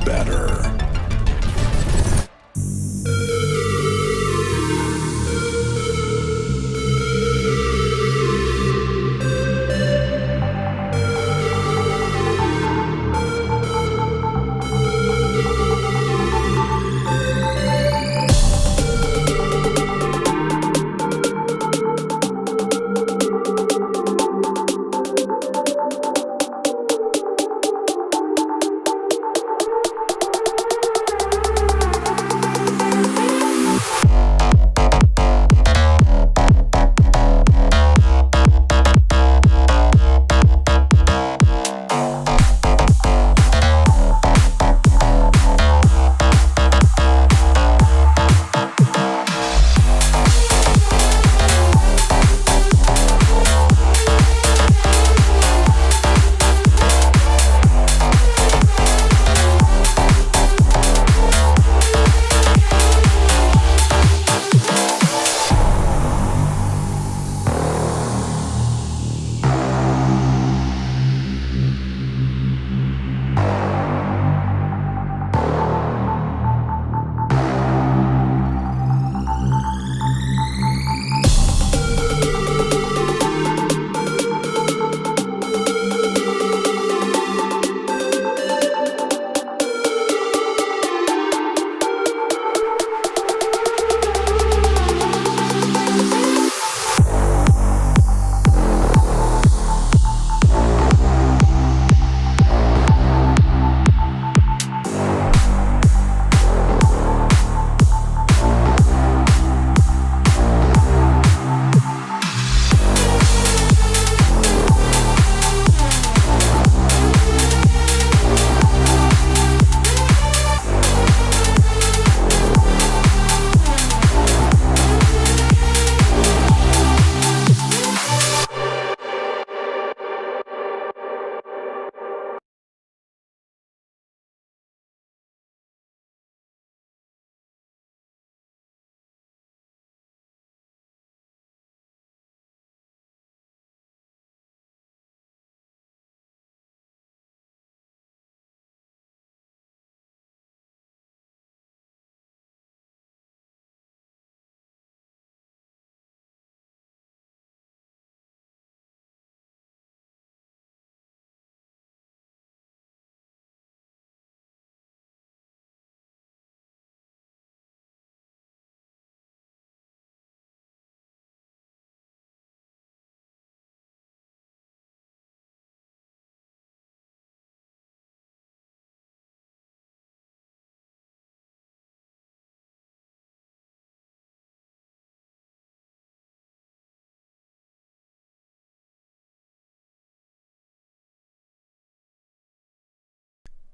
better.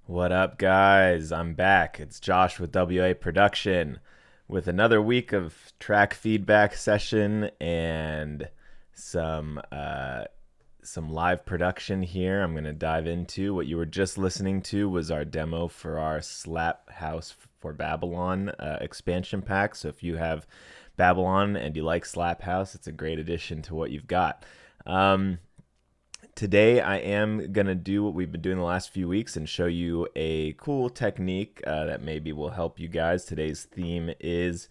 What up, guys? I'm back. It's Josh with WA Production with another week of track feedback session and some live production here. I'm going to dive into what you were just listening to was our demo for our Slap House for Babylon expansion pack. So if you have Babylon and you like Slap House, it's a great addition to what you've got. Today I am going to do what we've been doing the last few weeks and show you a cool technique that maybe will help you guys. Today's theme is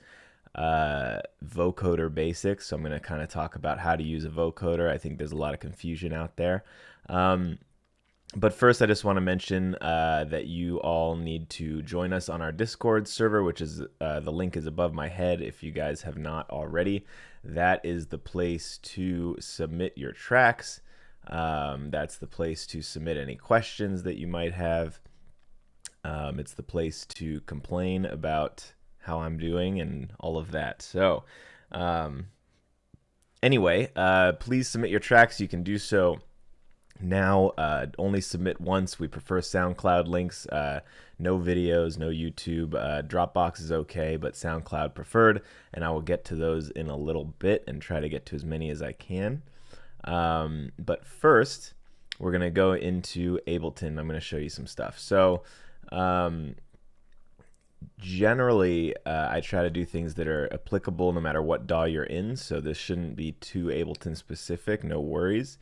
vocoder basics, so I'm going to kind of talk about how to use a vocoder. I think there's a lot of confusion out there. But first, I just want to mention that you all need to join us on our Discord server, which is the link is above my head if you guys have not already. That is the place to submit your tracks. That's the place to submit any questions that you might have. It's the place to complain about how I'm doing and all of that. So anyway, please submit your tracks. You can do so now. Only submit once. We prefer SoundCloud links. No videos, no YouTube. Dropbox is okay, but SoundCloud preferred. And I will get to those in a little bit and try to get to as many as I can. But first, we're going to go into Ableton. I'm going to show you some stuff. So generally, I try to do things that are applicable no matter what DAW you're in. So this shouldn't be too Ableton specific. No worries.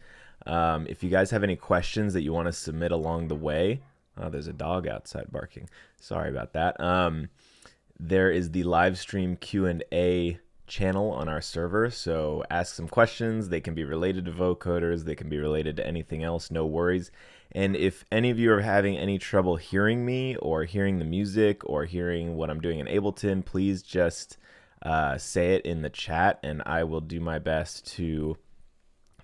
If you guys have any questions that you want to submit along the way, Oh, there's a dog outside barking. Sorry about that. There is the live stream Q&A channel on our server, so ask some questions. They can be related to vocoders, they can be related to anything else, no worries. And if any of you are having any trouble hearing me or hearing the music or hearing what I'm doing in Ableton, please just say it in the chat and I will do my best to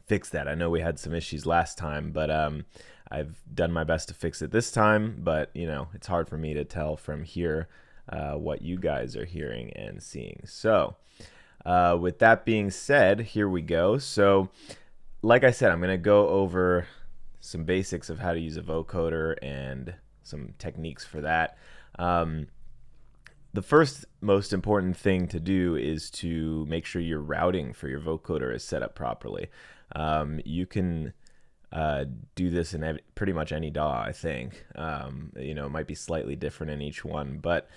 fix that. I know we had some issues last time, but I've done my best to fix it this time, but you know, it's hard for me to tell from here what you guys are hearing and seeing. So with that being said, here we go. So like I said, I'm going to go over some basics of how to use a vocoder and some techniques for that. The first most important thing to do is to make sure your routing for your vocoder is set up properly. You can do this in pretty much any DAW, I think. You know, it might be slightly different in each one, but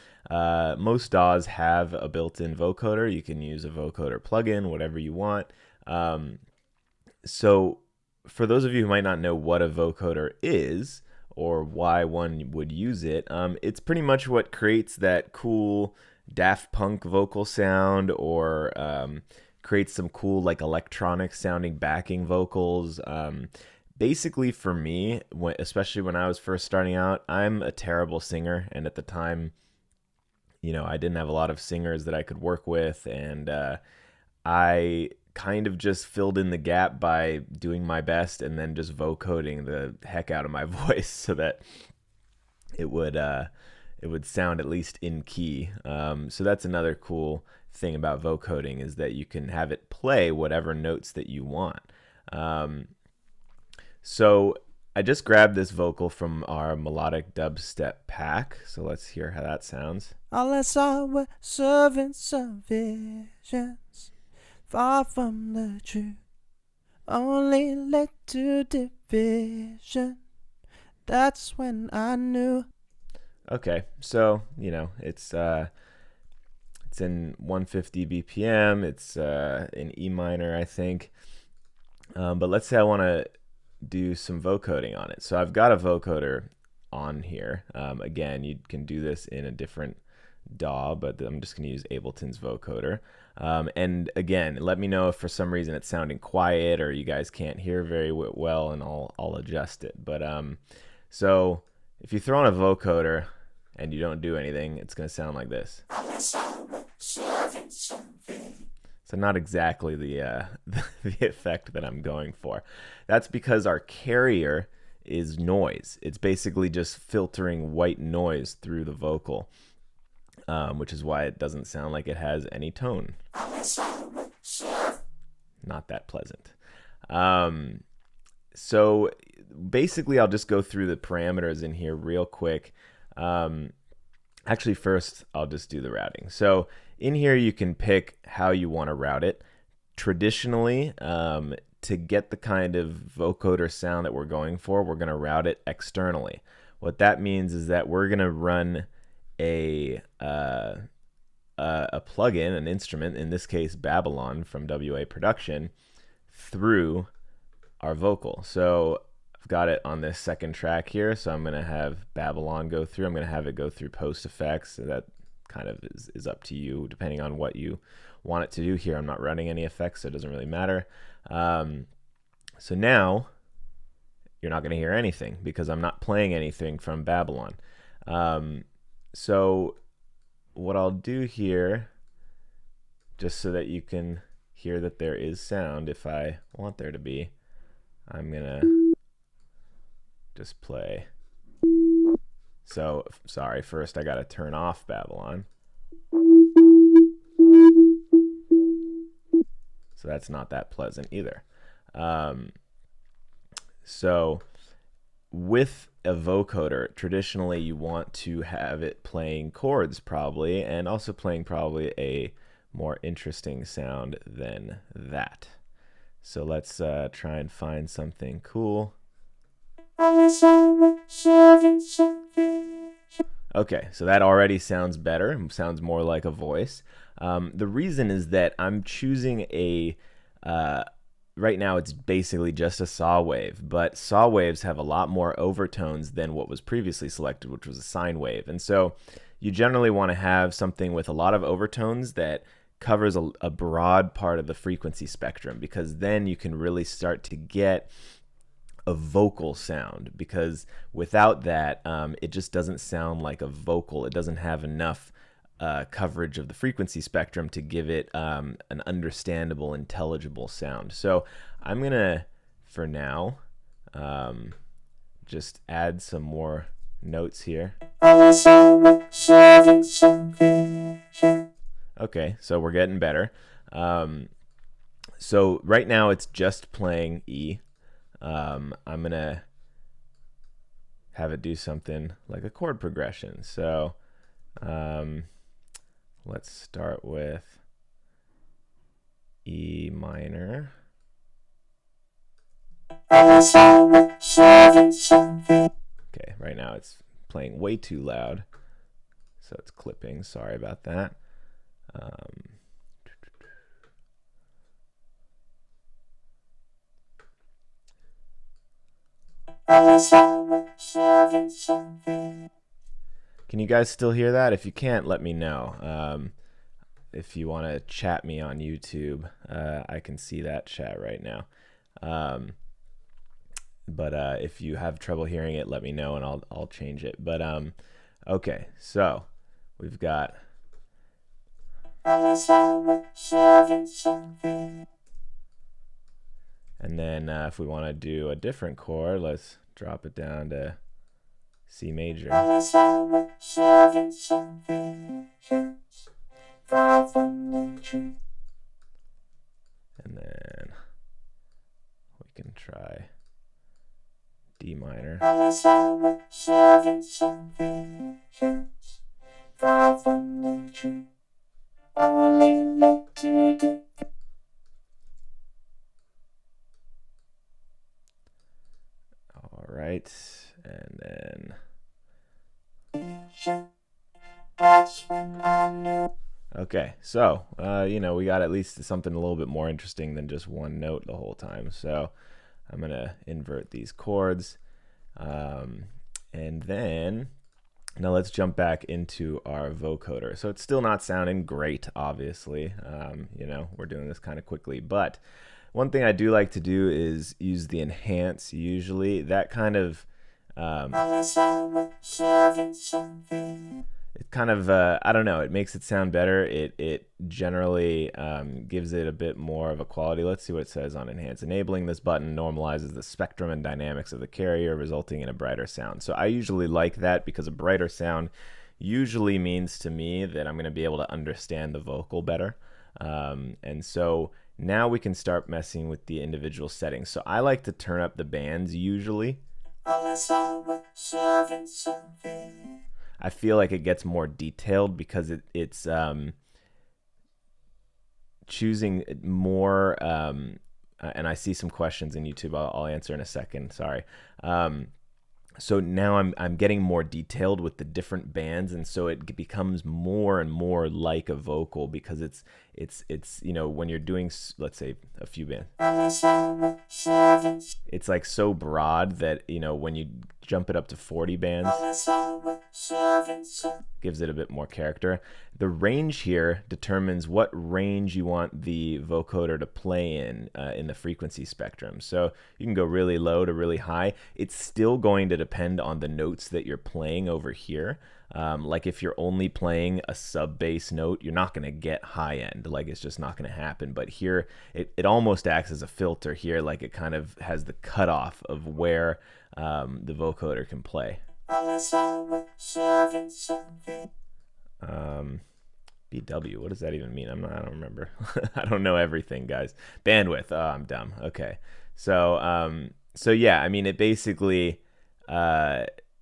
most DAWs have a built-in vocoder. You can use a vocoder plugin, whatever you want. So for those of you who might not know what a vocoder is or why one would use it, it's pretty much what creates that cool Daft Punk vocal sound or creates some cool like electronic sounding backing vocals. Basically for me, especially when I was first starting out, I'm a terrible singer, and at the time, you know, I didn't have a lot of singers that I could work with, and I kind of just filled in the gap by doing my best and then just vocoding the heck out of my voice so that it would sound at least in key. So that's another cool thing about vocoding, is that you can have it play whatever notes that you want. So I just grabbed this vocal from our melodic dubstep pack, so let's hear how that sounds. All I saw were servants of visions, far from the truth, only led to division. That's when I knew. Okay, so you know it's in 150 BPM. It's in E minor, I think. But let's say I want to do some vocoding on it. So I've got a vocoder on here. Again, you can do this in a different DAW, but I'm just going to use Ableton's vocoder. And again, let me know if for some reason it's sounding quiet or you guys can't hear very well, and I'll adjust it. But so if you throw on a vocoder and you don't do anything, it's going to sound like this. So not exactly the the effect that I'm going for. That's because our carrier is noise. It's basically just filtering white noise through the vocal, which is why it doesn't sound like it has any tone. Not that pleasant. So basically, I'll just go through the parameters in here real quick. Actually, first, I'll just do the routing. So in here, you can pick how you want to route it. Traditionally, to get the kind of vocoder sound that we're going for, we're going to route it externally. What that means is that we're going to run a plugin, an instrument, in this case Babylon from WA Production, through our vocal. So I've got it on this second track here, so I'm going to have Babylon go through. I'm going to have it go through post effects. So that kind of is up to you, depending on what you want it to do here. I'm not running any effects, so it doesn't really matter. So now you're not going to hear anything because I'm not playing anything from Babylon. So what I'll do here, just so that you can hear that there is sound if I want there to be, I'm going to just play. So, sorry, first I got to turn off Babylon. So that's not that pleasant either. So with a vocoder, traditionally you want to have it playing chords probably, and also playing probably a more interesting sound than that. So let's try and find something cool. Okay, so that already sounds better, sounds more like a voice. The reason is that I'm choosing a right now it's basically just a saw wave, but saw waves have a lot more overtones than what was previously selected, which was a sine wave. And so you generally want to have something with a lot of overtones that covers a broad part of the frequency spectrum, because then you can really start to get a vocal sound, because without that, it just doesn't sound like a vocal. It doesn't have enough coverage of the frequency spectrum to give it an understandable, intelligible sound. So I'm gonna, for now, just add some more notes here. Okay, so we're getting better. So right now it's just playing E. I'm gonna have it do something like a chord progression. So let's start with E minor. Okay, right now it's playing way too loud, so it's clipping. Sorry about that. Can you guys still hear that? If you can't, let me know. If you want to chat me on YouTube, I can see that chat right now. But if you have trouble hearing it, let me know and I'll change it. But okay, so we've got and then if we want to do a different chord, let's drop it down to C major. And then we can try D minor. All right, and then okay, so we got at least something a little bit more interesting than just one note the whole time. So I'm gonna invert these chords, and then now let's jump back into our vocoder. So it's still not sounding great, obviously. We're doing this kind of quickly, but one thing I do like to do is use the enhance. Usually that kind of it kind of I don't know, it makes it sound better. It generally gives it a bit more of a quality. Let's see what it says on enhance. Enabling this button normalizes the spectrum and dynamics of the carrier, resulting in a brighter sound. So I usually like that, because a brighter sound usually means to me that I'm going to be able to understand the vocal better. And so now we can start messing with the individual settings. So I like to turn up the bands usually. I feel like it gets more detailed because it's choosing more, and I see some questions in YouTube I'll answer in a second, sorry. So now I'm getting more detailed with the different bands, and so it becomes more and more like a vocal, because it's when you're doing, let's say, a few bands, it's like so broad that when you jump it up to 40 bands, gives it a bit more character. The range here determines what range you want the vocoder to play in the frequency spectrum. So you can go really low to really high. It's still going to depend on the notes that you're playing over here. Like if you're only playing a sub bass note, you're not going to get high end. Like it's just not going to happen. But here, it almost acts as a filter here. Like it kind of has the cutoff of where the vocoder can play. BW, what does that even mean? I don't remember. I don't know everything, guys. Bandwidth. Oh, I'm dumb. Okay. So yeah, I mean, it basically,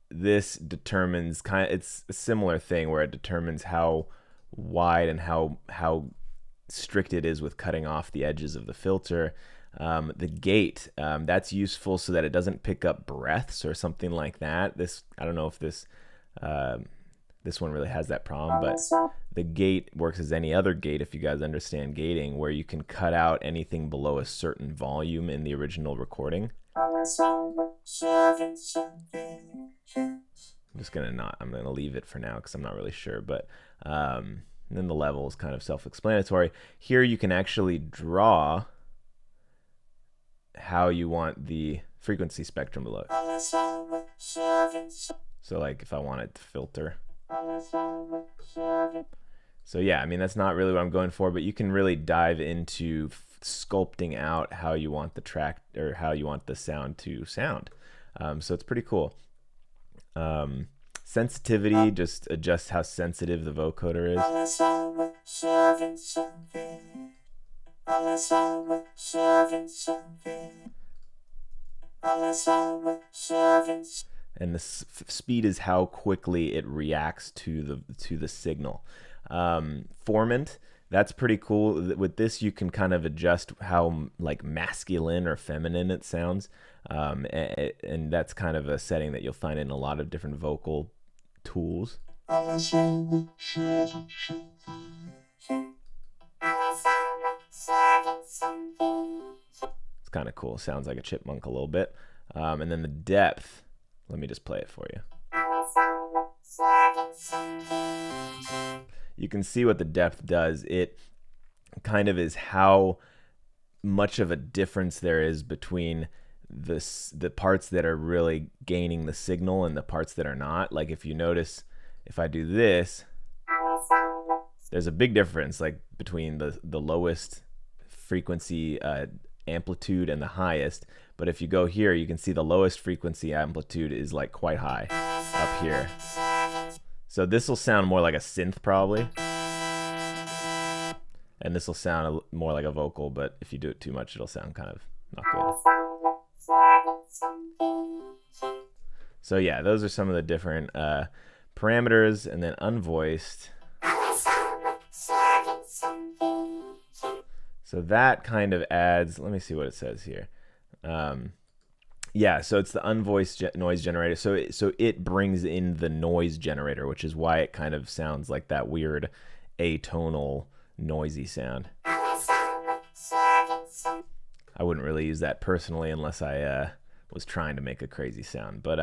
this determines it's a similar thing where it determines how wide and how strict it is with cutting off the edges of the filter. The gate, that's useful so that it doesn't pick up breaths or something like that. I don't know if this this one really has that problem, but the gate works as any other gate, if you guys understand gating, where you can cut out anything below a certain volume in the original recording. I'm gonna leave it for now because I'm not really sure, but then the level is kind of self-explanatory. Here you can actually draw how you want the frequency spectrum to look. So like if I wanted to filter. So yeah, I mean, that's not really what I'm going for, but you can really dive into sculpting out how you want the track or how you want the sound to sound. So it's pretty cool. Sensitivity, just adjust how sensitive the vocoder is. And the speed is how quickly it reacts to the signal. Formant, that's pretty cool. With this, you can kind of adjust how like masculine or feminine it sounds, and that's kind of a setting that you'll find in a lot of different vocal tools. It's kind of cool. Sounds like a chipmunk a little bit. And then the depth, let me just play it for you. You can see what the depth does. It kind of is how much of a difference there is between the parts that are really gaining the signal and the parts that are not. Like if you notice, if I do this, there's a big difference like between the lowest frequency amplitude and the highest. But if you go here, you can see the lowest frequency amplitude is like quite high up here. So this will sound more like a synth probably. And this will sound more like a vocal, but if you do it too much, it'll sound kind of not good. So yeah, those are some of the different parameters, and then unvoiced. So that kind of adds, let me see what it says here. Yeah, so it's the unvoiced noise generator. So it brings in the noise generator, which is why it kind of sounds like that weird atonal noisy sound. I wouldn't really use that personally unless I was trying to make a crazy sound. But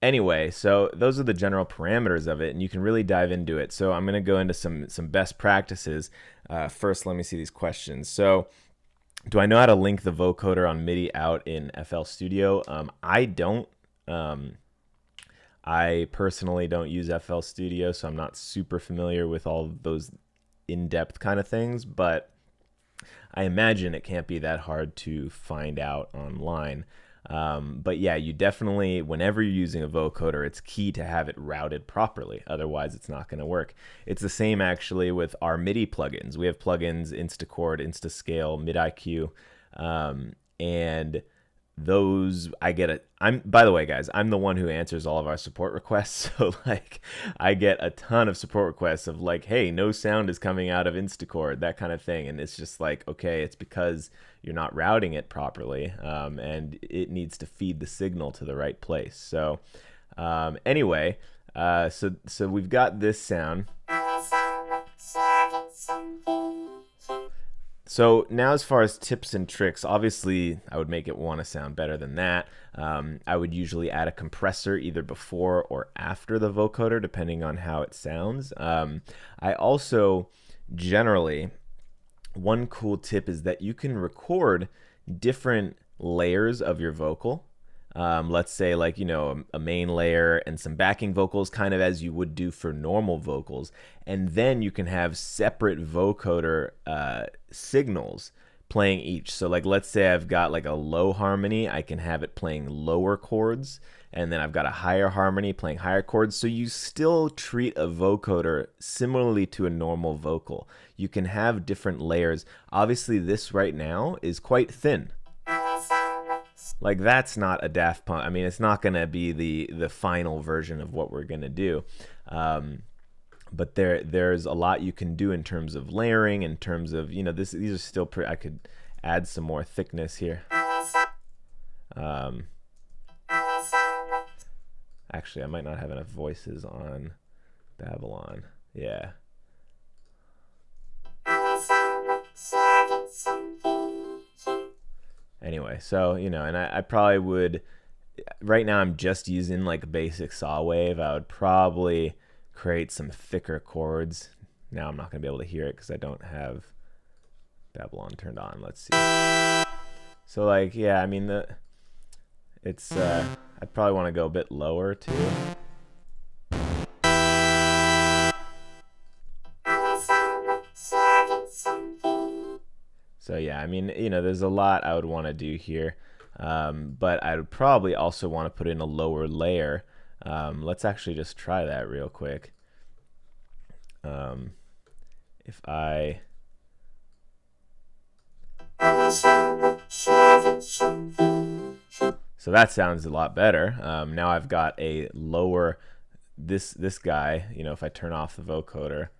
anyway, so those are the general parameters of it, and you can really dive into it. So I'm going to go into some best practices. First, let me see these questions. So do I know how to link the vocoder on MIDI out in FL Studio? I don't. I personally don't use FL Studio, so I'm not super familiar with all of those in-depth kind of things, but I imagine it can't be that hard to find out online. But yeah, you definitely, whenever you're using a vocoder, it's key to have it routed properly. Otherwise, it's not going to work. It's the same actually with our MIDI plugins. We have plugins, Instachord, Instascale, MidIQ, and those by the way, guys, I'm the one who answers all of our support requests. So like I get a ton of support requests of like, hey, no sound is coming out of Instachord, that kind of thing. And it's just like, okay, it's because you're not routing it properly, and it needs to feed the signal to the right place. So anyway, so we've got this sound. So now as far as tips and tricks, obviously I would make it want to sound better than that. I would usually add a compressor either before or after the vocoder, depending on how it sounds. I also generally, one cool tip is that you can record different layers of your vocal. Let's say like, you know, a main layer and some backing vocals, kind of as you would do for normal vocals. And then you can have separate vocoder signals playing each. So like, let's say I've got like a low harmony, I can have it playing lower chords, and then I've got a higher harmony playing higher chords. So you still treat a vocoder similarly to a normal vocal. You can have different layers. Obviously this right now is quite thin. Like that's not a Daft Punk. I mean, it's not going to be the final version of what we're going to do. But there's a lot you can do in terms of layering, in terms of, you know, these are still pretty, I could add some more thickness here. Actually, I might not have enough voices on Babylon. Yeah. Anyway, so, you know, and I probably would, right now I'm just using like a basic saw wave. I would probably create some thicker chords. Now I'm not going to be able to hear it because I don't have Babylon turned on. Let's see. So like, yeah, I mean, I'd probably want to go a bit lower too. So yeah, I mean, you know, there's a lot I would want to do here, but I would probably also want to put in a lower layer. Let's actually just try that real quick. If I so that sounds a lot better. Now I've got a lower this guy. You know, if I turn off the vocoder.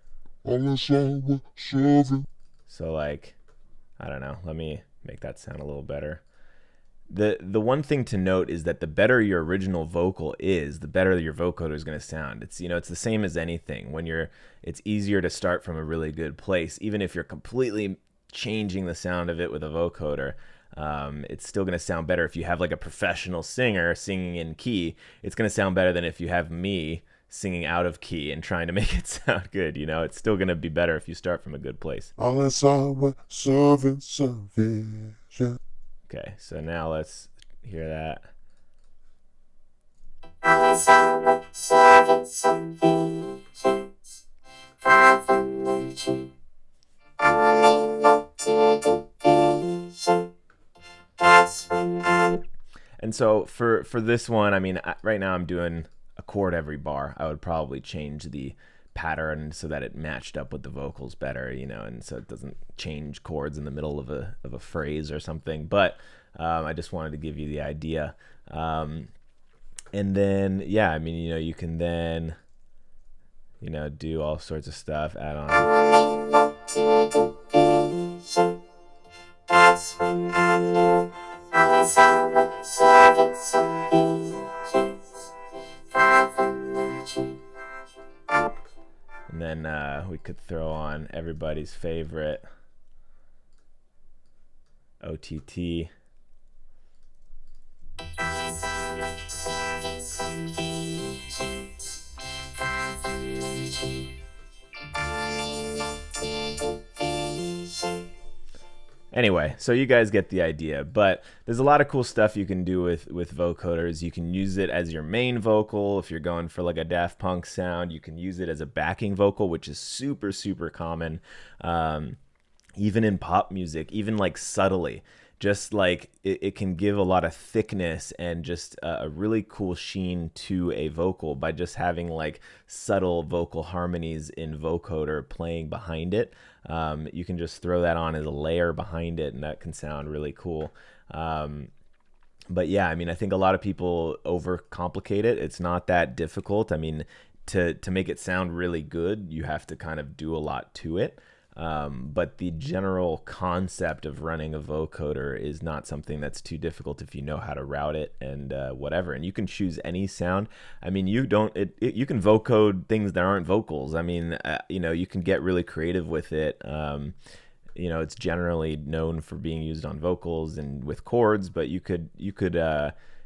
So like, I don't know. Let me make that sound a little better. The one thing to note is that the better your original vocal is, the better your vocoder is going to sound. It's, you know, it's the same as anything. It's easier to start from a really good place, even if you're completely changing the sound of it with a vocoder. It's still going to sound better if you have like a professional singer singing in key. It's going to sound better than if you have me singing out of key and trying to make it sound good. You know, it's still going to be better if you start from a good place. Okay, so now let's hear that. And so for this one, I mean, right now I'm doing a chord every bar. I would probably change the pattern so that it matched up with the vocals better, you know, and so it doesn't change chords in the middle of a phrase or something. But I just wanted to give you the idea. And then, yeah, I mean, you know, you can then, you know, do all sorts of stuff, add on. And then we could throw on everybody's favorite OTT. Anyway, so you guys get the idea, but there's a lot of cool stuff you can do with vocoders. You can use it as your main vocal if you're going for like a Daft Punk sound. You can use it as a backing vocal, which is super, super common, even in pop music, even like subtly. Just like it can give a lot of thickness and just a really cool sheen to a vocal by just having like subtle vocal harmonies in vocoder playing behind it. You can just throw that on as a layer behind it, and that can sound really cool. But yeah, I mean, I think a lot of people overcomplicate it. It's not that difficult. I mean, to make it sound really good, you have to kind of do a lot to it. But the general concept of running a vocoder is not something that's too difficult if you know how to route it and whatever. And you can choose any sound. I mean, you can vocode things that aren't vocals. I mean, you know, you can get really creative with it. You know, it's generally known for being used on vocals and with chords, but you could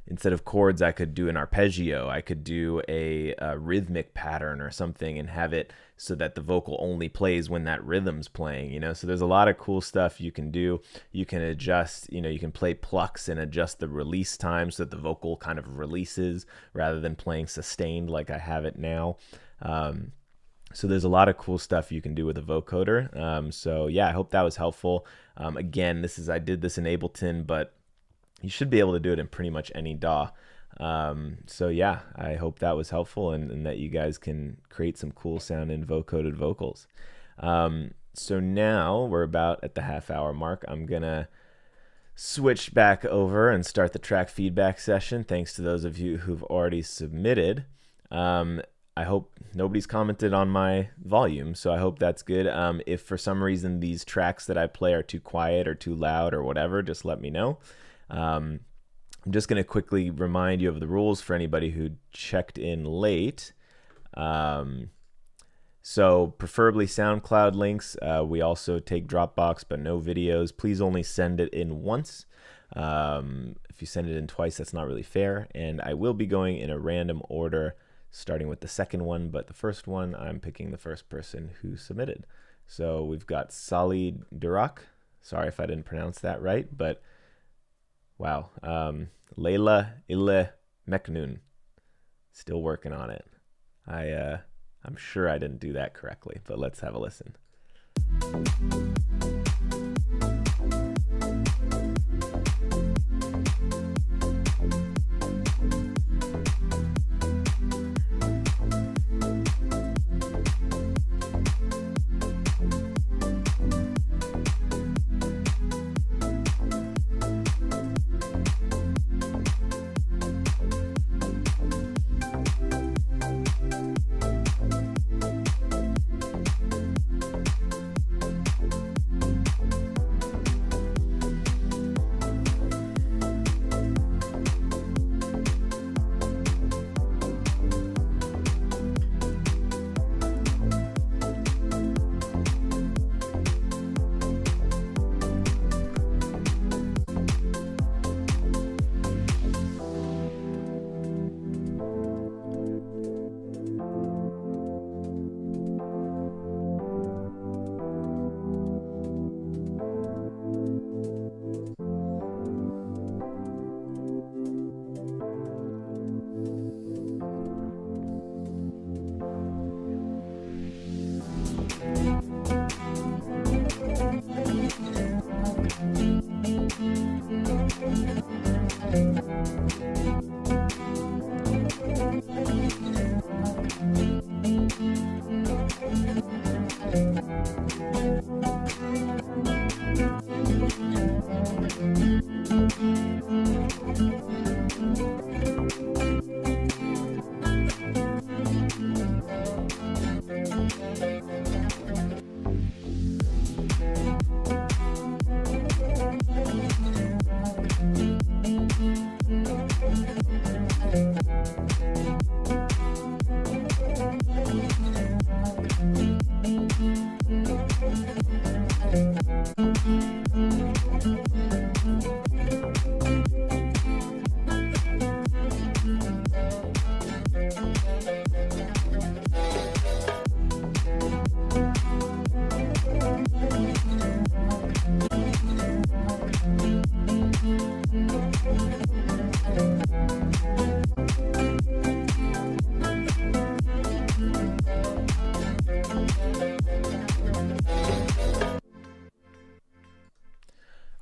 instead of chords, I could do an arpeggio. I could do a rhythmic pattern or something and have it so that the vocal only plays when that rhythm's playing, you know? So there's a lot of cool stuff you can do. You can adjust, you know, you can play plucks and adjust the release time so that the vocal kind of releases rather than playing sustained like I have it now. So there's a lot of cool stuff you can do with a vocoder. So yeah, I hope that was helpful. Again, I did this in Ableton, but you should be able to do it in pretty much any DAW. So yeah, I hope that was helpful and that you guys can create some cool sounding vocoded vocals. So now we're about at the half-hour mark. I'm gonna switch back over and start the track feedback session. Thanks to those of you who've already submitted. I hope nobody's commented on my volume, so I hope that's good. If for some reason these tracks that I play are too quiet or too loud or whatever, just let me know. I'm just going to quickly remind you of the rules for anybody who checked in late. So preferably SoundCloud links. We also take Dropbox, but no videos. Please only send it in once. If you send it in twice, that's not really fair. And I will be going in a random order, starting with the second one, but the first one, I'm picking the first person who submitted. So we've got Sali Durock. Sorry if I didn't pronounce that right, but wow. Layla Ile Meknoon. Still working on it. I'm sure I didn't do that correctly, but let's have a listen.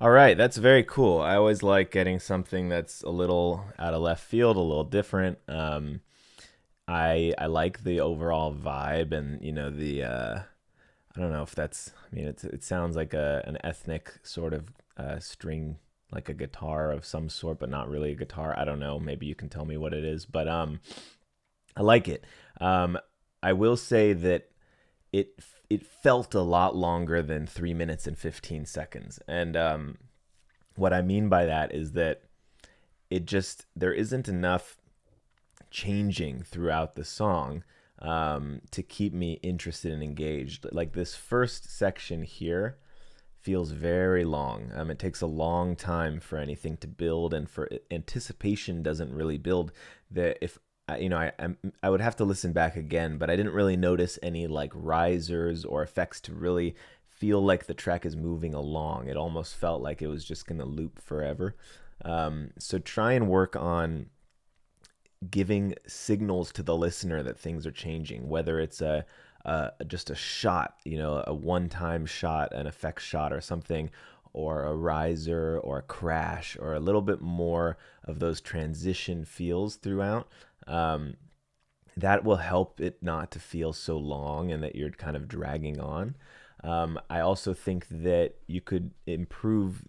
All right, that's very cool. I always like getting something that's a little out of left field, a little different. I like the overall vibe, and the I don't know if that's. I mean, it sounds like an ethnic sort of string, like a guitar of some sort, but not really a guitar. I don't know. Maybe you can tell me what it is, but I like it. I will say that it felt a lot longer than 3 minutes and 15 seconds. And what I mean by that is that there isn't enough changing throughout the song to keep me interested and engaged. Like this first section here feels very long. It takes a long time for anything to build, and for anticipation doesn't really build. I would have to listen back again, but I didn't really notice any like risers or effects to really feel like the track is moving along. It almost felt like it was just going to loop forever. So try and work on giving signals to the listener that things are changing, whether it's just a shot, a one-time shot, an effect shot or something, or a riser or a crash, or a little bit more of those transition feels throughout. That will help it not to feel so long and that you're kind of dragging on. I also think that you could improve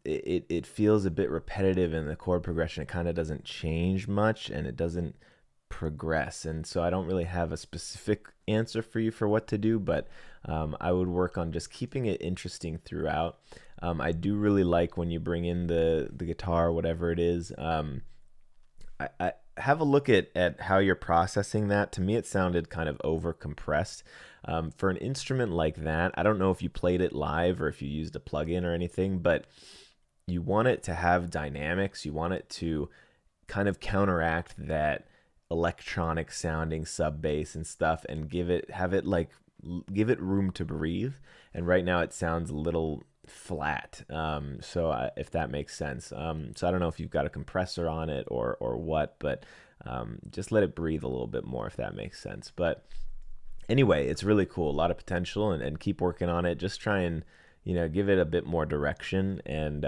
it feels a bit repetitive in the chord progression. It kind of doesn't change much, and it doesn't progress. And so I don't really have a specific answer for you for what to do, but I would work on just keeping it interesting throughout. I do really like when you bring in the guitar, whatever it is. have a look at how you're processing that. To me, it sounded kind of over compressed. For an instrument like that, I don't know if you played it live or if you used a plugin or anything, but you want it to have dynamics. You want it to kind of counteract that electronic sounding sub bass and stuff, and give it room to breathe. And right now it sounds a little flat. If that makes sense. So I don't know if you've got a compressor on it or what, but just let it breathe a little bit more if that makes sense. But anyway, it's really cool. A lot of potential, and keep working on it. Just try and give it a bit more direction, and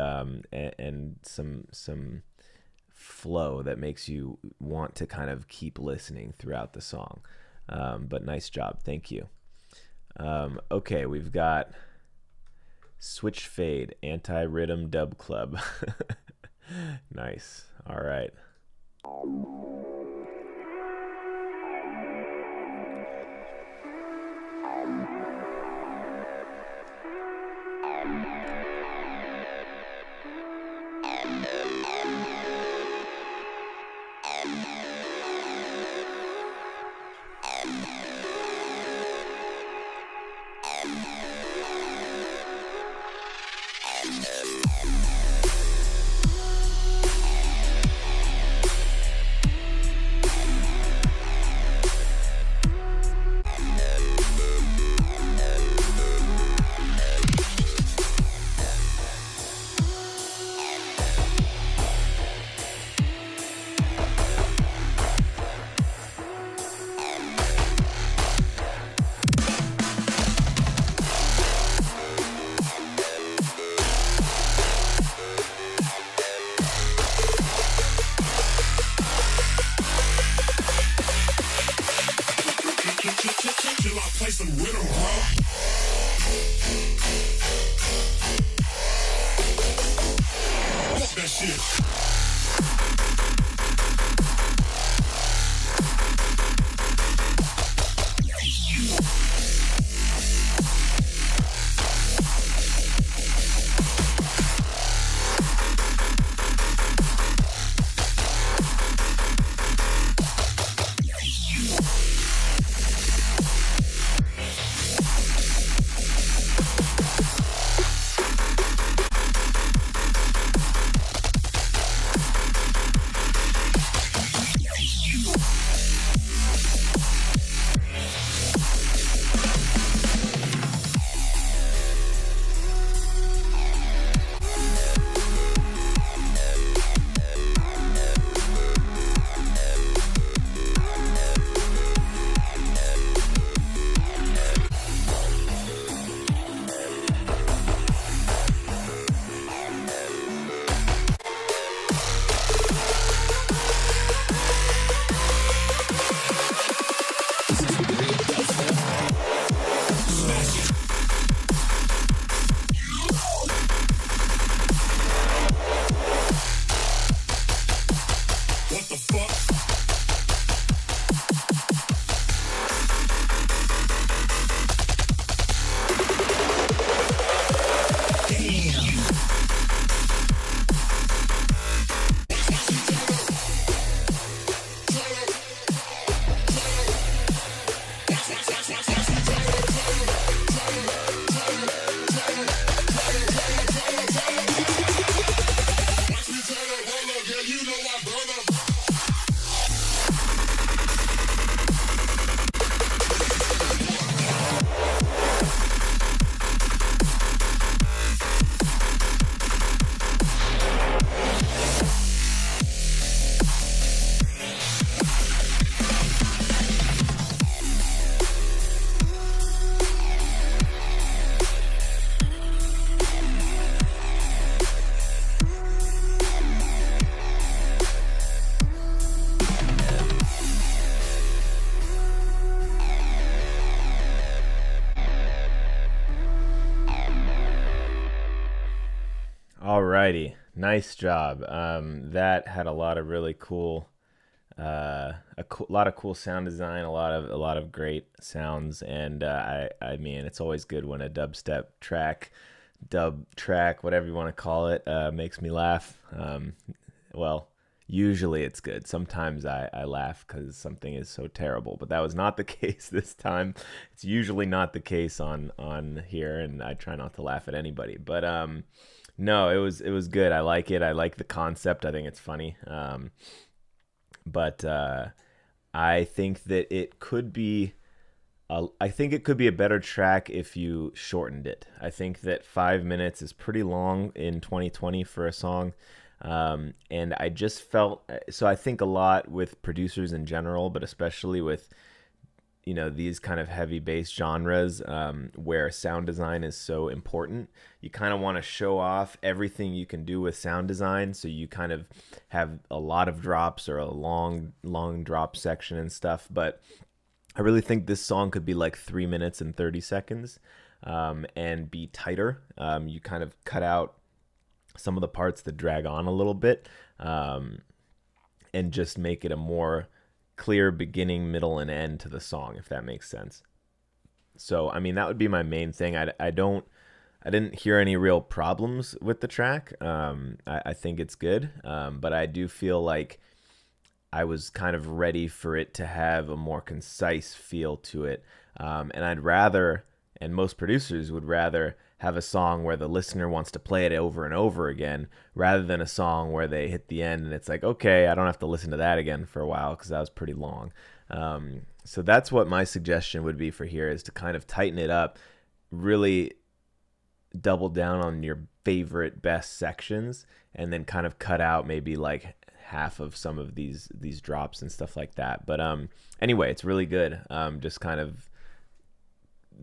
some flow that makes you want to kind of keep listening throughout the song. But nice job. Thank you. Okay, we've got Switch Fade, Anti-Rhythm Dub Club. Nice. All right. Alrighty, nice job. That had a lot of really cool, lot of cool sound design, a lot of great sounds, and I mean, it's always good when a dub track, whatever you want to call it, makes me laugh. Well, Usually it's good. Sometimes I laugh because something is so terrible, but that was not the case this time. It's usually not the case on here, and I try not to laugh at anybody. But no, it was good. I like it. I like the concept. I think it's funny. But I think that it could be. I think it could be a better track if you shortened it. I think that 5 minutes is pretty long in 2020 for a song. And I just felt so. I think a lot with producers in general, but especially with these kind of heavy bass genres, where sound design is so important. You kind of want to show off everything you can do with sound design, so you kind of have a lot of drops or a long drop section and stuff. But I really think this song could be like 3 minutes and 30 seconds, and be tighter. You kind of cut out some of the parts that drag on a little bit, and just make it a more clear beginning, middle, and end to the song, if that makes sense. So, I mean, that would be my main thing. I didn't hear any real problems with the track. I think it's good, but I do feel like I was kind of ready for it to have a more concise feel to it. And I'd rather, and most producers would rather, have a song where the listener wants to play it over and over again, rather than a song where they hit the end and it's like, okay, I don't have to listen to that again for a while because that was pretty long. So that's what my suggestion would be for here, is to kind of tighten it up, really double down on your favorite best sections, and then kind of cut out maybe like half of some of these drops and stuff like that. But anyway, it's really good. Just kind of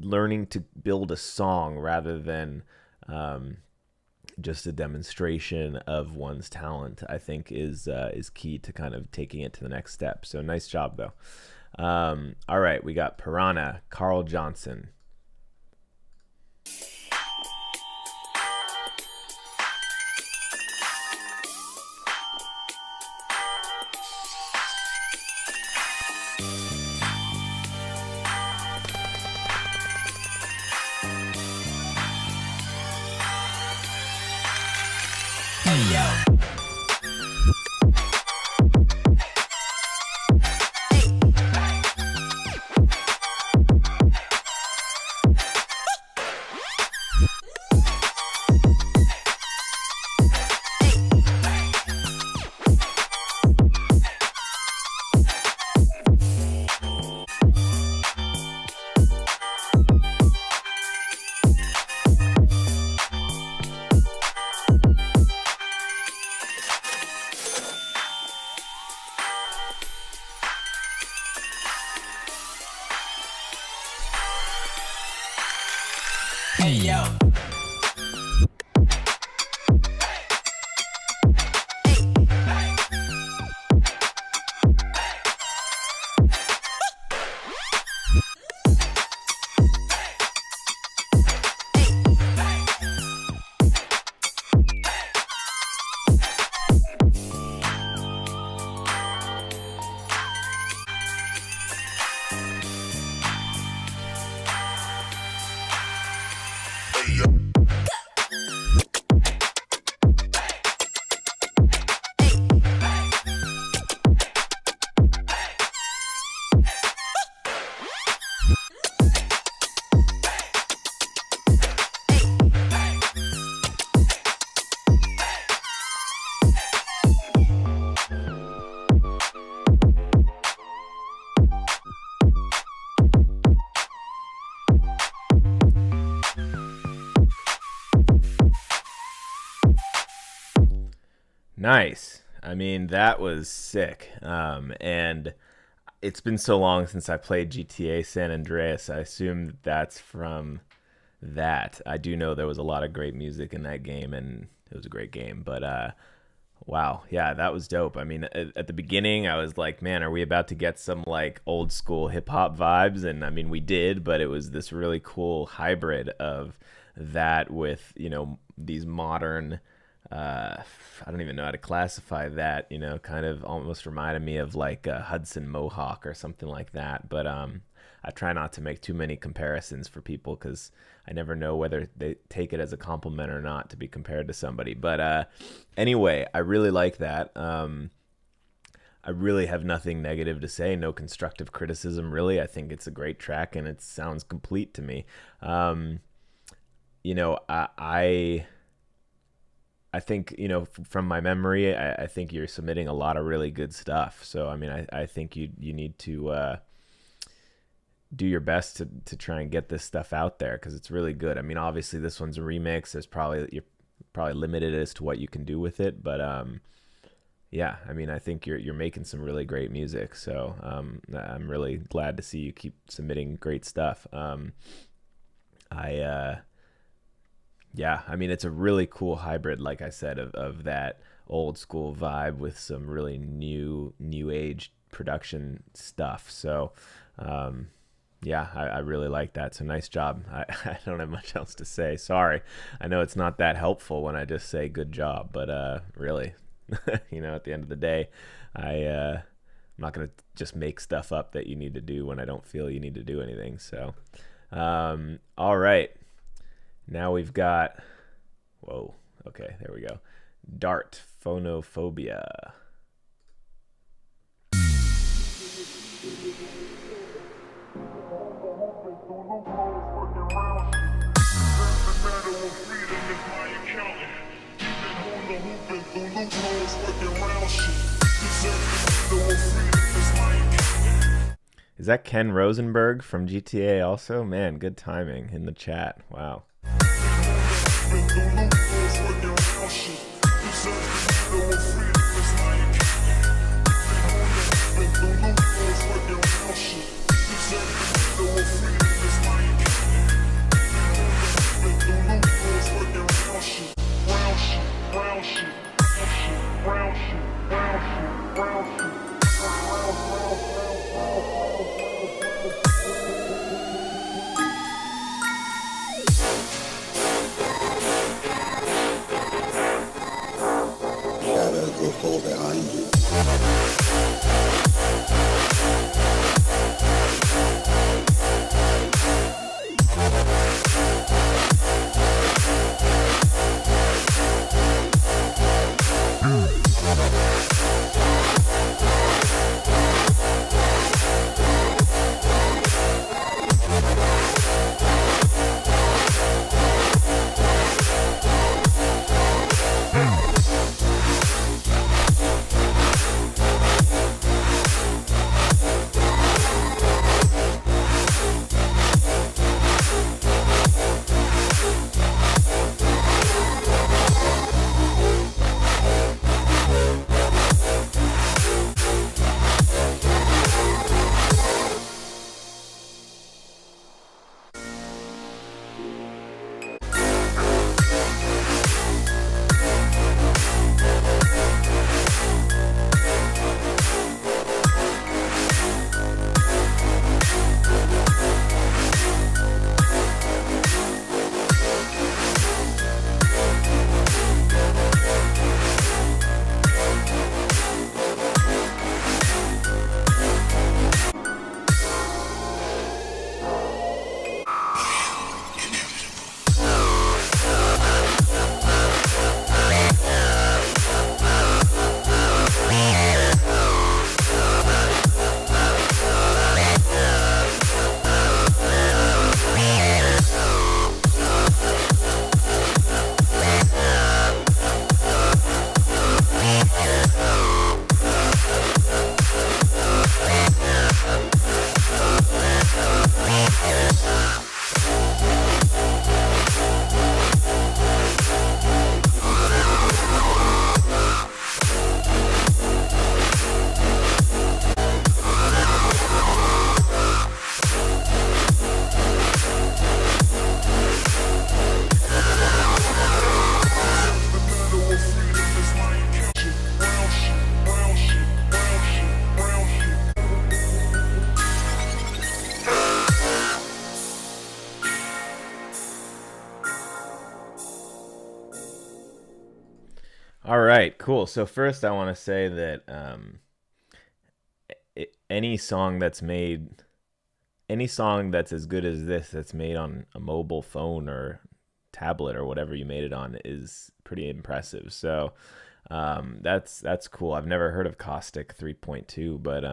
learning to build a song rather than just a demonstration of one's talent, I think is key to kind of taking it to the next step. So nice job though. All right, we got Piranha, Carl Johnson. Hey yo. Nice. I mean, that was sick. And it's been so long since I played GTA San Andreas. I assume that's from that. I do know there was a lot of great music in that game, and it was a great game. But wow, yeah, that was dope. I mean, at the beginning, I was like, man, are we about to get some like old school hip hop vibes? And I mean, we did, but it was this really cool hybrid of that with, these modern, I don't even know how to classify that, kind of almost reminded me of like a Hudson Mohawk or something like that. But I try not to make too many comparisons for people because I never know whether they take it as a compliment or not to be compared to somebody. But anyway, I really like that. I really have nothing negative to say, no constructive criticism, really. I think it's a great track and it sounds complete to me. You know, I think, you know, from my memory, I think you're submitting a lot of really good stuff. So, I mean, I think you need to do your best to try and get this stuff out there because it's really good. I mean, obviously this one's a remix. You're probably limited as to what you can do with it, but yeah, I mean, I think you're making some really great music. So I'm really glad to see you keep submitting great stuff. I Yeah, I mean, it's a really cool hybrid, like I said, of that old school vibe with some really new age production stuff. So, yeah, I really like that. So nice job. I don't have much else to say. Sorry. I know it's not that helpful when I just say good job, but really, you know, at the end of the day, I'm not going to just make stuff up that you need to do when I don't feel you need to do anything. So, all right. Now we've got, whoa, okay, there we go. Dart, phonophobia. Is that Ken Rosenberg from GTA also? Man, good timing in the chat. Wow. All right, cool. So first, I want to say that any song that's made, any song that's as good as this, that's made on a mobile phone or tablet or whatever you made it on, is pretty impressive. So That's cool. I've never heard of Caustic 3.2, but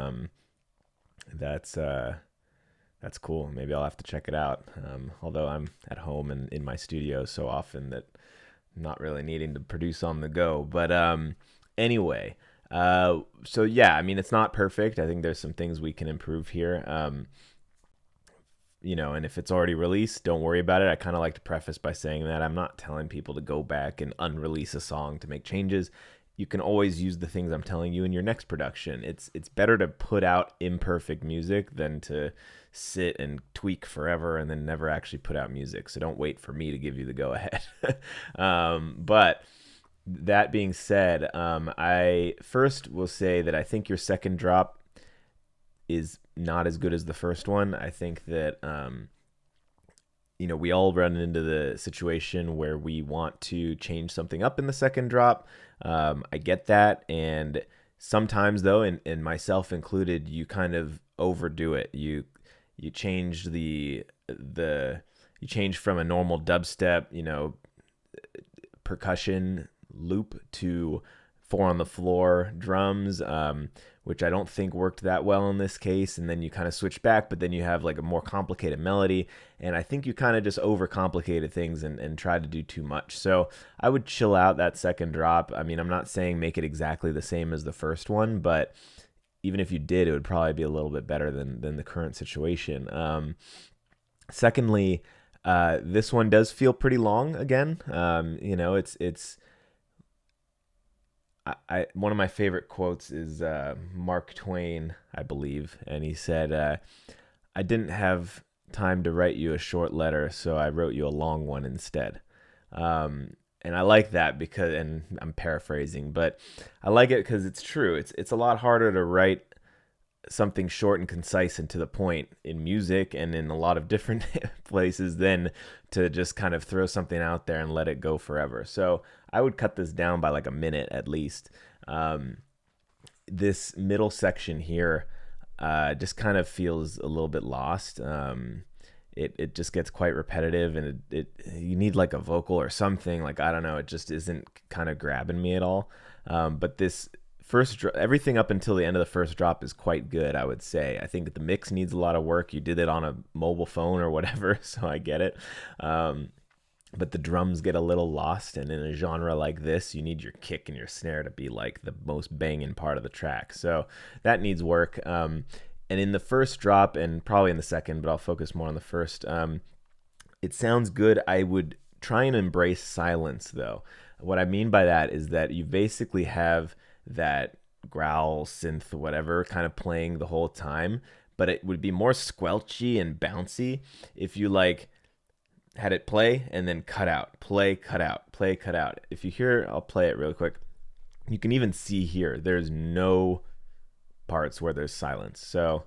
that's cool. Maybe I'll have to check it out. Although I'm at home and in my studio so often that I'm not really needing to produce on the go. But anyway, so yeah, I mean, it's not perfect. I think there's some things we can improve here. And if it's already released, don't worry about it. I kind of like to preface by saying that I'm not telling people to go back and unrelease a song to make changes. You can always use the things I'm telling you in your next production. It's better to put out imperfect music than to sit and tweak forever and then never actually put out music. So don't wait for me to give you the go ahead. But that being said, I first will say that I think your second drop is not as good as the first one. I think that, we all run into the situation where we want to change something up in the second drop. I get that. And sometimes though, and myself included, you kind of overdo it. You change you change from a normal dubstep, percussion loop to 4 on the floor drums, which I don't think worked that well in this case. And then you kind of switch back, but then you have like a more complicated melody. And I think you kind of just overcomplicated things and tried to do too much. So I would chill out that second drop. I mean, I'm not saying make it exactly the same as the first one, but even if you did, it would probably be a little bit better than the current situation. Secondly, this one does feel pretty long again. It's one of my favorite quotes is Mark Twain, I believe, and he said, I didn't have time to write you a short letter, so I wrote you a long one instead. And I like that because, and I'm paraphrasing, but I like it because it's true. It's a lot harder to write something short and concise and to the point in music and in a lot of different places than to just kind of throw something out there and let it go forever. So I would cut this down by like a minute at least. This middle section here just kind of feels a little bit lost. It just gets quite repetitive, and you need like a vocal or something. Like, I don't know, it just isn't kind of grabbing me at all. But this everything up until the end of the first drop is quite good, I would say. I think the mix needs a lot of work. You did it on a mobile phone or whatever, so I get it. But the drums get a little lost, and in a genre like this, you need your kick and your snare to be like the most banging part of the track. So that needs work. And in the first drop, and probably in the second, but I'll focus more on the first, it sounds good. I would try and embrace silence, though. What I mean by that is that you basically have that growl, synth, whatever, kind of playing the whole time, but it would be more squelchy and bouncy if you like had it play and then cut out, play, cut out, play, cut out. If you hear, I'll play it real quick. You can even see here, there's no parts where there's silence. So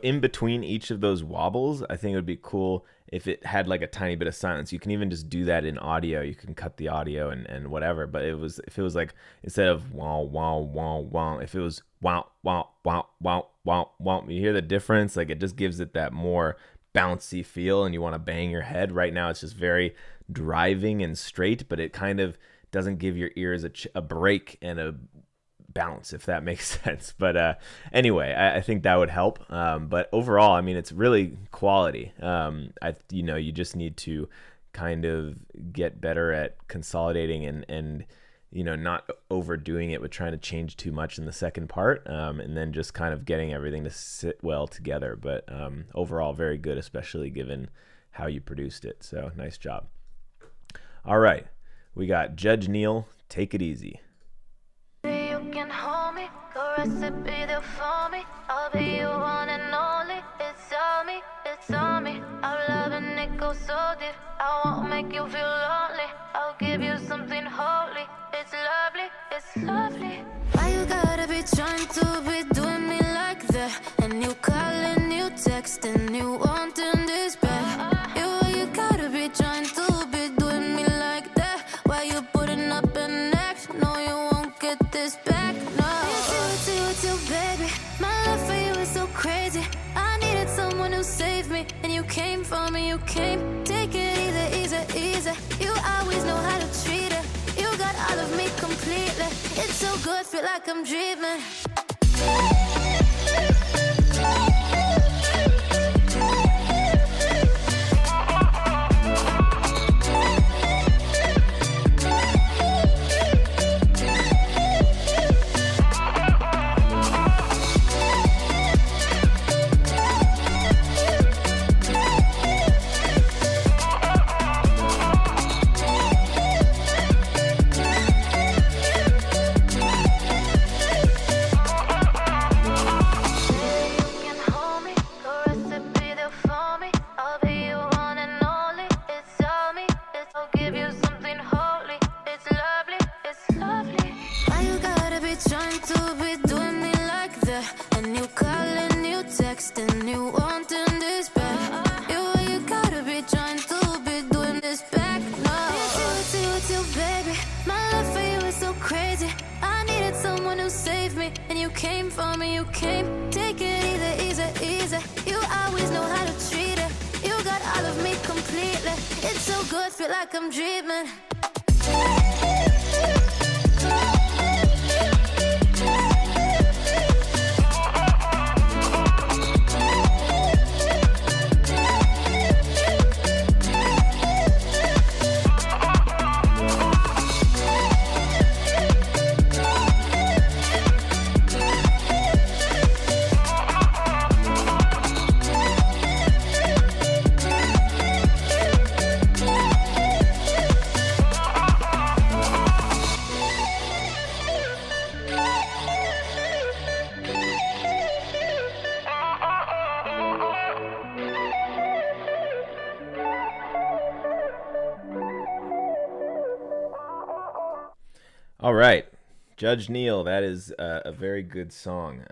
in between each of those wobbles, I think it would be cool if it had like a tiny bit of silence. You can even just do that in audio. You can cut the audio and whatever. But if it was like, instead of wow, wow, wow, wow, if it was wow, wow, wow, wow, wow, wow, you hear the difference? Like, it just gives it that more bouncy feel, and you want to bang your head. Right now it's just very driving and straight, but it kind of doesn't give your ears a break and a bounce, if that makes sense. But anyway, I think that would help. But overall, I mean, it's really quality. You just need to kind of get better at consolidating and not overdoing it with trying to change too much in the second part, and then just kind of getting everything to sit well together. But overall, very good, especially given how you produced it. So nice job. All right, we got Judge Neal, Take It Easy. You can hold me, caress it, be there for me. I'll be your one and only. It's on me, it's on me. Our love and it goes so deep. I won't make you feel lonely. I'll give you something holy. It's lovely, it's lovely. Why you gotta be trying to be doing me like that? And you calling, you texting, you wanting this back. Why you gotta be trying to be doing me like that? Why you putting up an act? No, you won't get this back, no. It's you, baby. My love for you is so crazy. I needed someone who saved me, and you came came for me, you came. Take it easy, easy, easy. You always know how to treat it. You got all of me completely. It's so good, feel like I'm dreaming. Feel like I'm dreaming. All right, Judge Neal, that is a very good song.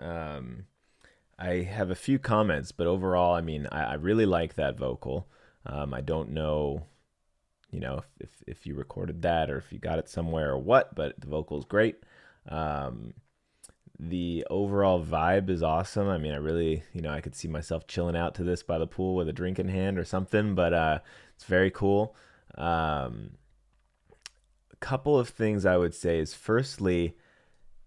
I have a few comments, but overall, I mean, I really like that vocal. I don't know, if you recorded that or if you got it somewhere or what, but the vocal is great. The overall vibe is awesome. I mean, I really, I could see myself chilling out to this by the pool with a drink in hand or something, but it's very cool. Couple of things I would say is, firstly,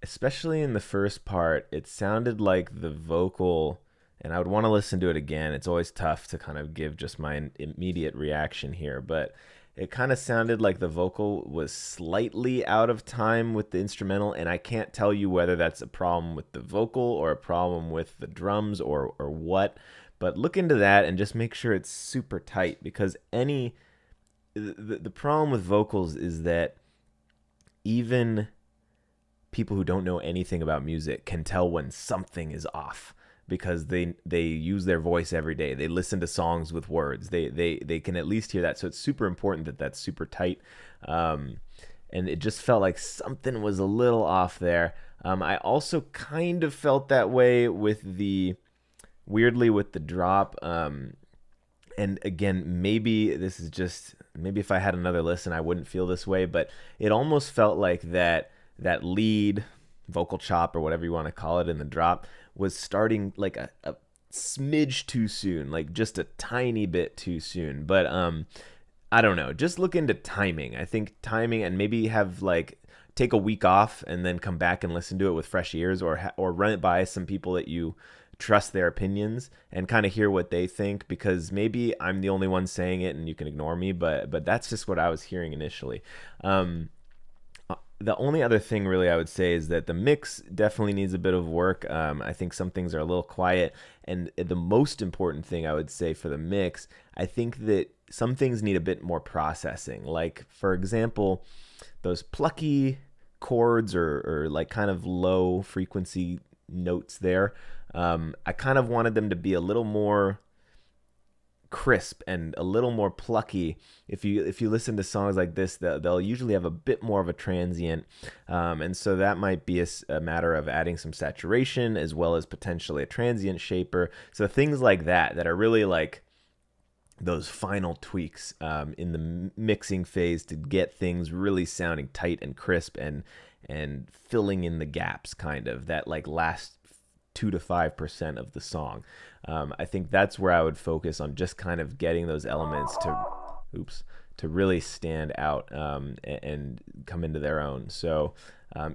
especially in the first part, it sounded like the vocal, and I would want to listen to it again. It's always tough to kind of give just my immediate reaction here, but it kind of sounded like the vocal was slightly out of time with the instrumental, and I can't tell you whether that's a problem with the vocal or a problem with the drums or what, but look into that and just make sure it's super tight, because the problem with vocals is that even people who don't know anything about music can tell when something is off, because they use their voice every day. They listen to songs with words. They can at least hear that. So it's super important that that's super tight. And it just felt like something was a little off there. I also kind of felt that way weirdly with the drop. And again, maybe if I had another listen, I wouldn't feel this way, but it almost felt like that lead vocal chop, or whatever you want to call it, in the drop was starting like a smidge too soon, like just a tiny bit too soon. But I don't know, just look into timing. I think timing, and maybe take a week off and then come back and listen to it with fresh ears, or run it by some people that you trust their opinions and kind of hear what they think, because maybe I'm the only one saying it and you can ignore me, but that's just what I was hearing initially. The only other thing really I would say is that the mix definitely needs a bit of work. I think some things are a little quiet, and the most important thing I would say for the mix, I think that some things need a bit more processing. Like, for example, those plucky chords or like kind of low frequency notes there. I kind of wanted them to be a little more crisp and a little more plucky. If you listen to songs like this, they'll usually have a bit more of a transient, and so that might be a matter of adding some saturation as well as potentially a transient shaper. So things like that are really like those final tweaks in the mixing phase to get things really sounding tight and crisp and filling in the gaps, kind of that like last 2 to 5% of the song. I think that's where I would focus on, just kind of getting those elements to really stand out and come into their own. So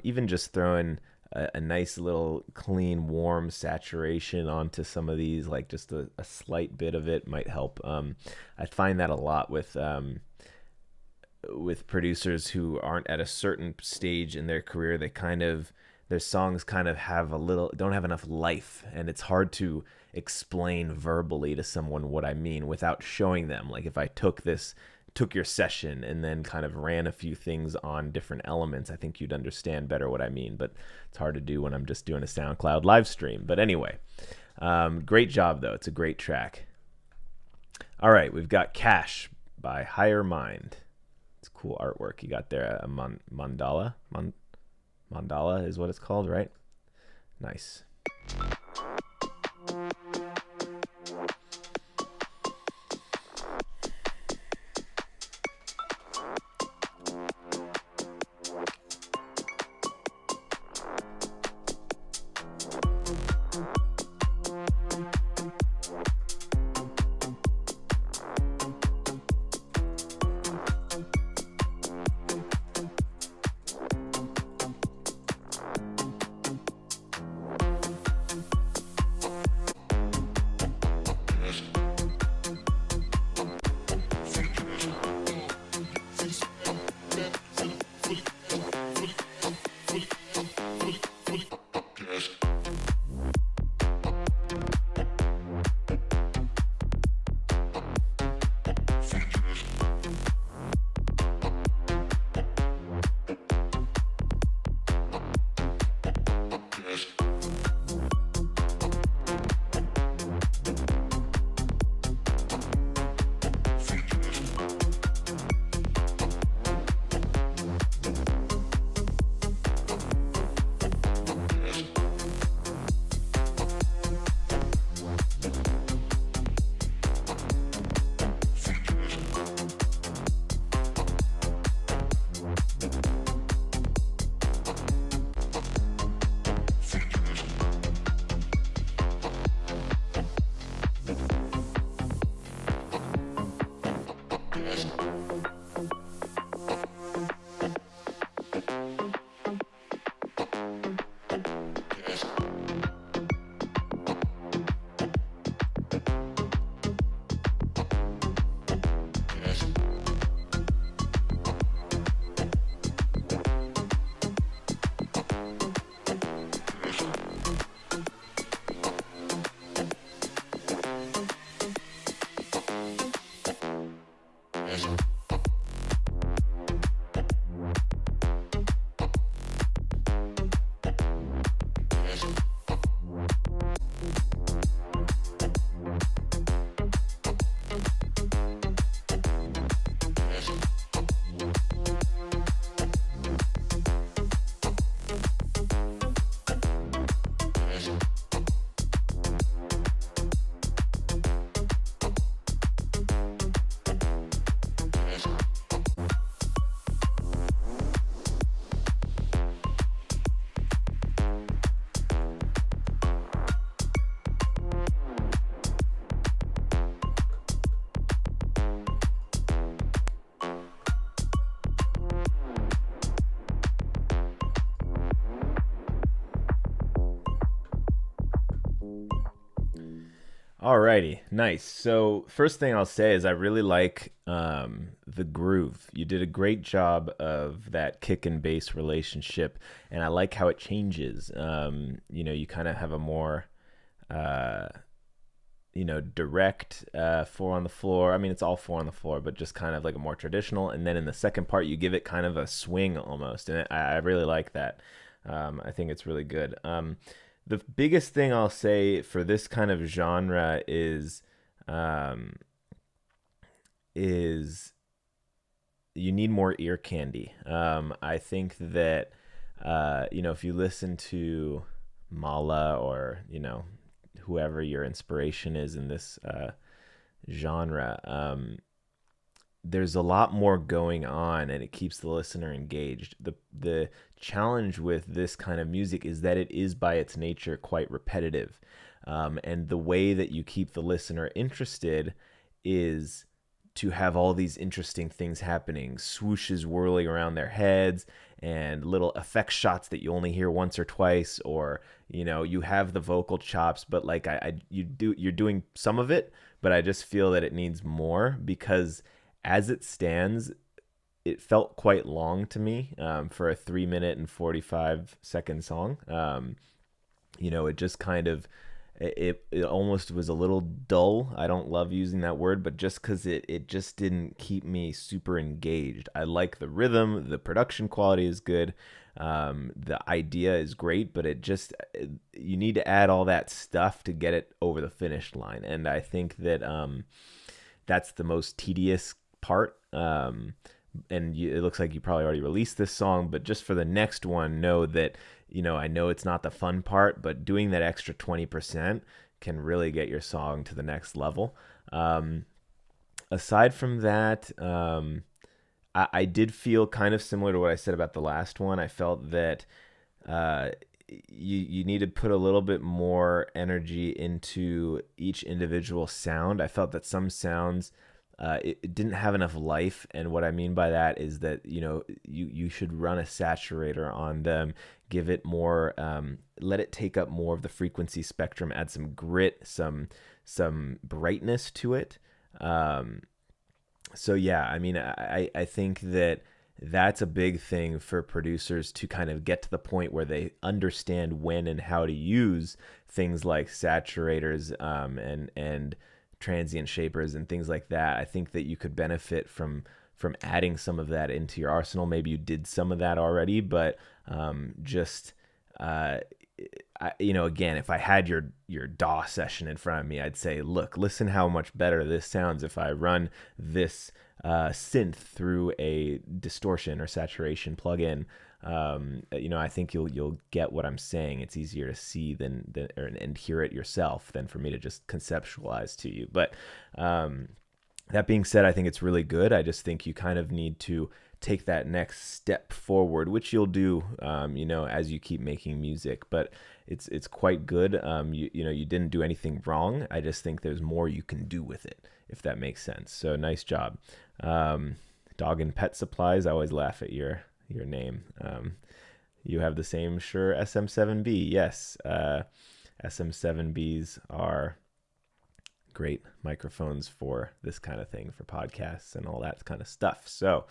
even just throwing a nice little clean, warm saturation onto some of these, like just a slight bit of it might help. I find that a lot with producers who aren't at a certain stage in their career. Their songs kind of don't have enough life, and it's hard to explain verbally to someone what I mean without showing them. Like if I took your session and then kind of ran a few things on different elements, I think you'd understand better what I mean, but it's hard to do when I'm just doing a SoundCloud live stream. But anyway, great job though. It's a great track. All right, we've got Cash by Higher Mind. It's cool artwork you got there. A mandala. Mandala is what it's called, right? Nice. Alrighty, nice. So first thing I'll say is I really like the groove. You did a great job of that kick and bass relationship, and I like how it changes. You kind of have a more, direct 4 on the floor. I mean, it's all 4 on the floor, but just kind of like a more traditional. And then in the second part, you give it kind of a swing almost, and I really like that. I think it's really good. The biggest thing I'll say for this kind of genre is you need more ear candy. I think that, if you listen to Mala or, whoever your inspiration is in this genre, there's a lot more going on, and it keeps the listener engaged. The challenge with this kind of music is that it is by its nature quite repetitive. And the way that you keep the listener interested is to have all these interesting things happening, swooshes whirling around their heads and little effect shots that you only hear once or twice, or you have the vocal chops, but like you're doing some of it, but I just feel that it needs more, because as it stands, it felt quite long to me for a 3 minute and 45-second song. It just kind of, it almost was a little dull. I don't love using that word, but just because it just didn't keep me super engaged. I like the rhythm, the production quality is good, the idea is great, but you need to add all that stuff to get it over the finish line. And I think that that's the most tedious part. It looks like you probably already released this song, but just for the next one, know that, I know it's not the fun part, but doing that extra 20% can really get your song to the next level. Aside from that, I did feel kind of similar to what I said about the last one. I felt that you need to put a little bit more energy into each individual sound. I felt that some sounds, it didn't have enough life, and what I mean by that is that you should run a saturator on them, give it more, let it take up more of the frequency spectrum, add some grit, some brightness to it. So yeah, I mean, I think that that's a big thing for producers to kind of get to the point where they understand when and how to use things like saturators and transient shapers and things like that. I think that you could benefit from adding some of that into your arsenal. Maybe you did some of that already, but again, if I had your DAW session in front of me, I'd say, look, listen how much better this sounds if I run this synth through a distortion or saturation plugin. I think you'll get what I'm saying. It's easier to see and hear it yourself than for me to just conceptualize to you. But that being said, I think it's really good. I just think you kind of need to take that next step forward, which you'll do, as you keep making music. But it's quite good. You didn't do anything wrong. I just think there's more you can do with it, if that makes sense. So nice job. Dog and Pet Supplies. I always laugh at your name. You have the same Shure SM7B. Yes. SM7Bs are great microphones for this kind of thing, for podcasts and all that kind of stuff. So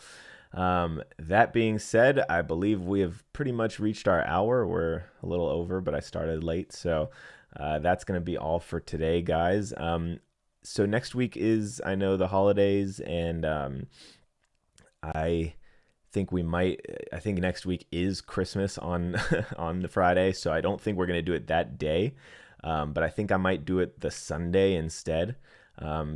that being said, I believe we have pretty much reached our hour. We're a little over, but I started late. So that's going to be all for today, guys. So next week is, I know, the holidays, and I think next week is Christmas on on the Friday, so I don't think we're going to do it that day, but I think I might do it the Sunday instead.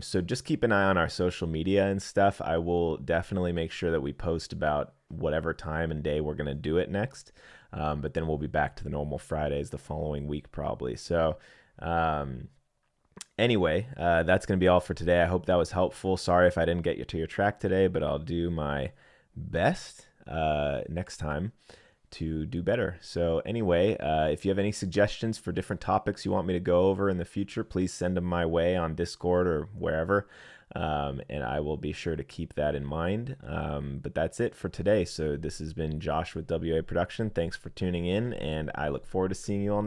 So just keep an eye on our social media and stuff. I will definitely make sure that we post about whatever time and day we're going to do it next, but then we'll be back to the normal Fridays the following week probably. So anyway, that's going to be all for today. I hope that was helpful. Sorry if I didn't get you to your track today, but I'll do my best next time to do better. So anyway, if you have any suggestions for different topics you want me to go over in the future, please send them my way on Discord or wherever, and I will be sure to keep that in mind. But that's it for today. So this has been Josh with WA Production. Thanks for tuning in, and I look forward to seeing you all next